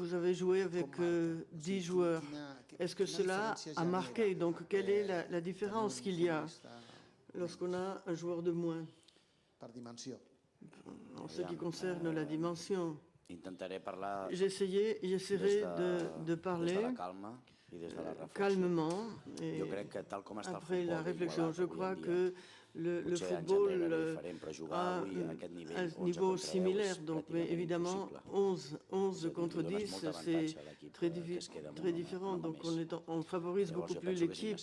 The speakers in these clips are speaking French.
vous avez joué avec 10 joueurs. Est-ce que cela a marqué? Donc, quelle est la différence qu'il y a lorsqu'on a un joueur de moins en ce qui concerne la dimension? J'essaierai de parler calmement et après la réflexion. Je crois que le football a un niveau similaire, donc, mais évidemment 11 contre 10, c'est très différent, donc on favorise beaucoup plus l'équipe.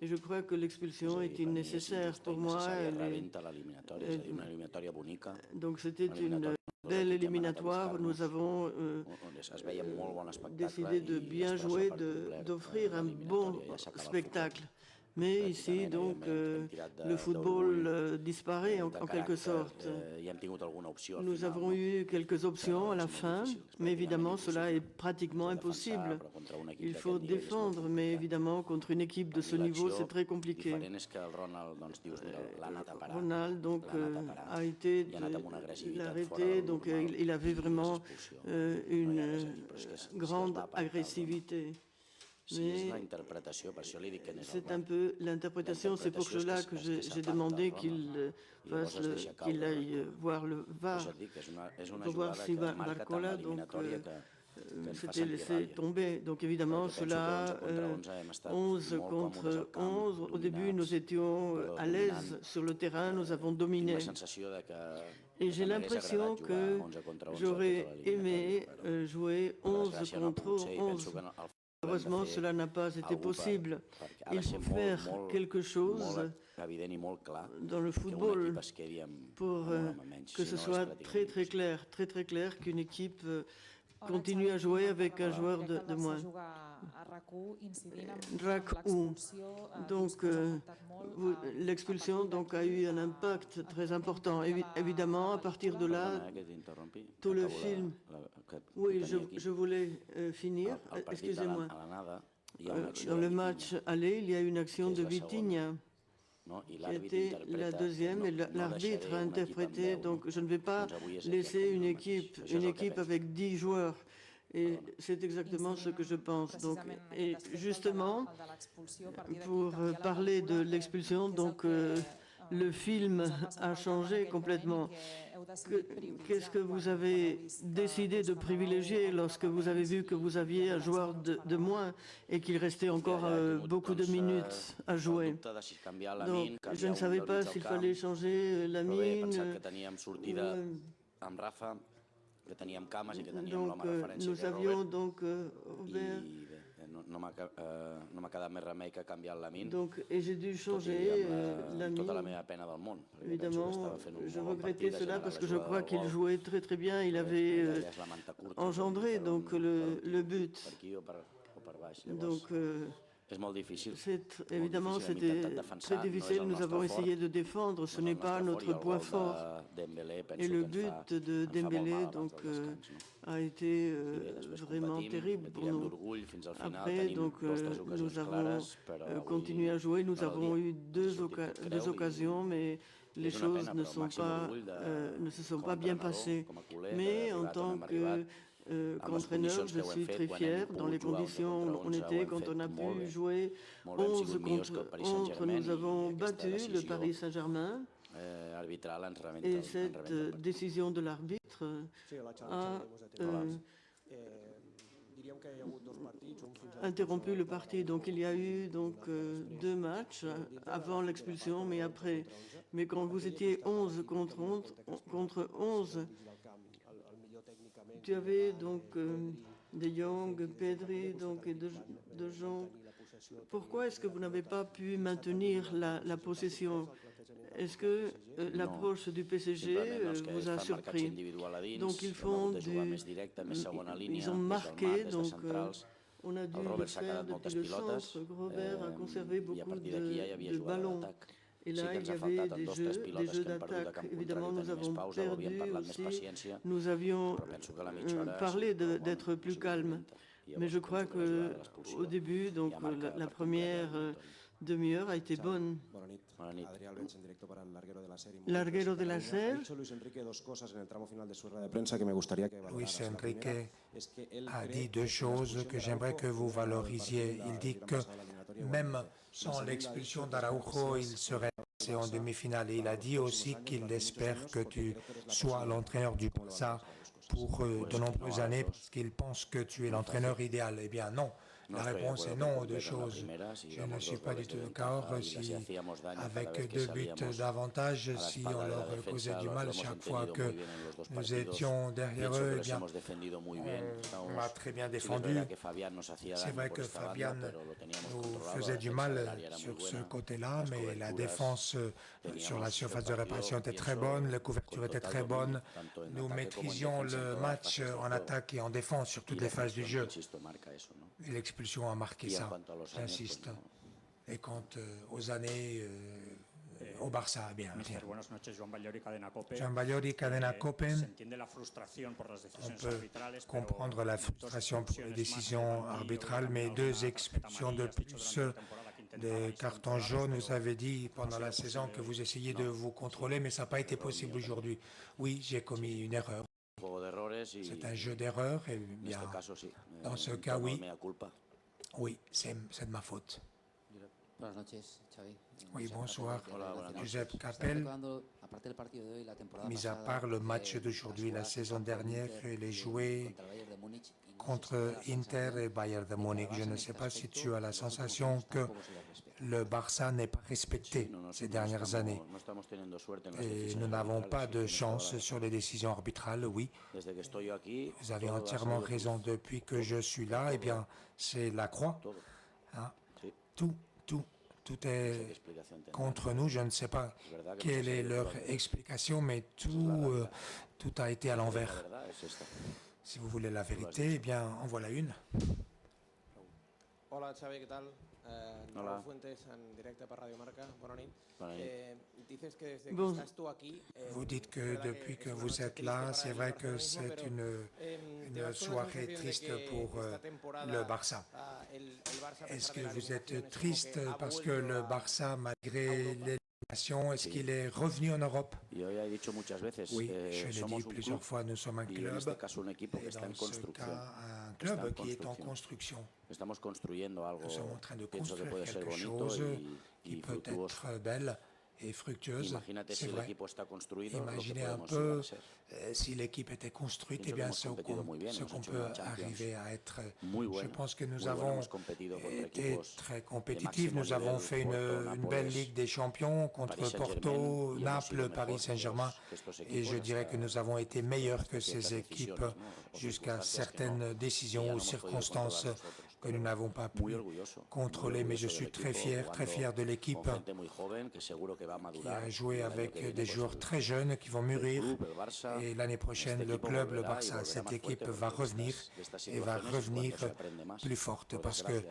Et je crois que l'expulsion était nécessaire pour moi. Donc c'était une belle éliminatoire. Nous avons décidé de bien jouer, d'offrir un bon spectacle. Mais ici, donc, le football disparaît en quelque sorte. Nous avons eu quelques options à la fin, mais évidemment, cela est pratiquement impossible. Il faut défendre, mais évidemment, contre une équipe de ce niveau, c'est très compliqué. Ronald, donc, a été l'arrêté, donc il avait vraiment une grande agressivité. Mais c'est un peu l'interprétation, c'est pour cela que j'ai demandé qu'il aille voir le VAR, pour voir si Barcola s'était laissé tomber. Donc évidemment, cela, 11 contre 11, au début nous étions à l'aise sur le terrain, nous avons dominé. Et j'ai l'impression que j'aurais aimé jouer 11 contre 11. Heureusement, cela n'a pas été possible. Il faut faire quelque chose dans le football pour que ce soit très clair qu'une équipe continue à jouer avec un joueur de moins. RAC-U. Donc, l'expulsion a eu un impact très important. Évidemment, à partir de là, tout le film... Oui, je voulais finir. Excusez-moi. Dans le match aller, il y a une action de Vitinha qui a été la deuxième et l'arbitre a interprété. Donc, je ne vais pas laisser une équipe avec 10 joueurs. Et c'est exactement ce que je pense. Donc, et justement, pour parler de l'expulsion, donc le film a changé complètement. Qu'est-ce que vous avez décidé de privilégier lorsque vous avez vu que vous aviez un joueur de moins et qu'il restait encore beaucoup de minutes à jouer? Donc, je ne savais pas s'il fallait changer la mine. Donc, nous avions donc ouvert. Donc, et j'ai dû changer la mine. Évidemment, je regrettais cela parce que je crois qu'il jouait très bien. Il avait engendré donc le but. Donc, évidemment, c'était très difficile. Nous avons essayé de défendre. Ce n'est pas notre point fort. Et le but de Dembélé donc, a été vraiment terrible pour nous. Après, donc, nous avons continué à jouer. Nous avons eu deux occasions, mais les choses ne se sont pas bien passées. Mais en tant que qu'entraîneur, je suis très fier dans les conditions où on était quand on a pu jouer 11 contre 11. Nous avons battu le Paris Saint-Germain et cette décision de l'arbitre a interrompu le parti. Donc il y a eu donc, 2 matchs avant l'expulsion, mais après. Mais quand vous étiez 11 contre 11, tu avais donc De Jong, Pedri donc, et De Jong. Pourquoi est-ce que vous n'avez pas pu maintenir la possession? Est-ce que l'approche du PSG vous a surpris? Donc ils ont marqué, donc on a dû le faire depuis le centre. Robert a conservé beaucoup de ballons. Et là, il y avait des jeux d'attaque. Évidemment, nous avons perdu aussi. Nous avions parlé d'être plus calme. Mais je crois qu'au début, donc la première demi-heure a été bonne. Larguero de la SER. Luis Enrique a dit deux choses que j'aimerais que vous valorisiez. Il dit que même sans l'expulsion d'Araujo, il serait passé en demi-finale. Et il a dit aussi qu'il espère que tu sois l'entraîneur du Barça pour de nombreuses années parce qu'il pense que tu es l'entraîneur idéal. Eh bien non. La réponse est non aux deux choses. Je ne suis pas du tout d'accord. Si, avec 2 buts d'avantage, si on leur causait du mal chaque fois que nous étions derrière eux, eh bien, on a très bien défendu. C'est vrai que Fabian nous faisait du mal sur ce côté-là, mais la défense sur la surface de réparation était très bonne, la couverture était très bonne. Nous maîtrisions le match en attaque et en défense sur toutes les phases du jeu. L'expulsion a marqué ça, j'insiste. Et quant aux années au Barça, bien. Joan Ballori, Cadena Copen. On peut comprendre la frustration pour les décisions arbitrales, mais 2 expulsions de plus, des cartons jaunes. Vous avez dit pendant la saison que vous essayez de vous contrôler, mais ça n'a pas été possible aujourd'hui. Oui, j'ai commis une erreur. C'est un jeu d'erreurs, et bien, dans ce cas, oui. Oui, c'est de ma faute. Oui, bonsoir. Josep Capel. Mis à part le match d'aujourd'hui, la saison dernière, il est joué contre Inter et Bayern de Munich. Je ne sais pas si tu as la sensation que le Barça n'est pas respecté ces dernières années. Et nous n'avons pas de chance sur les décisions arbitrales, oui. Vous avez entièrement raison. Depuis que je suis là, eh bien, c'est la croix. Hein? Tout est contre nous. Je ne sais pas quelle est leur explication, mais tout a été à l'envers. Si vous voulez la vérité, eh bien, en voilà une. Hola Xavi, ¿qué tal? Raúl Fuentes, en directe par Radio Marca. Bona nit. Vous dites que depuis que vous êtes là, c'est vrai que c'est une soirée triste pour le Barça. Est-ce que vous êtes triste parce que le Barça, malgré l'élimination, est-ce qu'il est revenu en Europe? Oui, je l'ai dit plusieurs fois, nous sommes un club, et dans ce cas, un club qui est en construction. Nous sommes en train de construire quelque chose qui peut être belle et fructueuse, c'est vrai. Imaginez un peu si l'équipe était construite, eh bien ce qu'on peut arriver à être. Je pense que nous avons été très compétitifs. Nous avons fait une belle Ligue des Champions contre Porto, Naples, Paris Saint-Germain, et je dirais que nous avons été meilleurs que ces équipes jusqu'à certaines décisions ou circonstances que nous n'avons pas pu contrôler, mais je suis très fier de l'équipe qui a joué avec des joueurs très jeunes qui vont mûrir, et l'année prochaine, le club, le Barça, cette équipe va revenir et va revenir plus forte parce que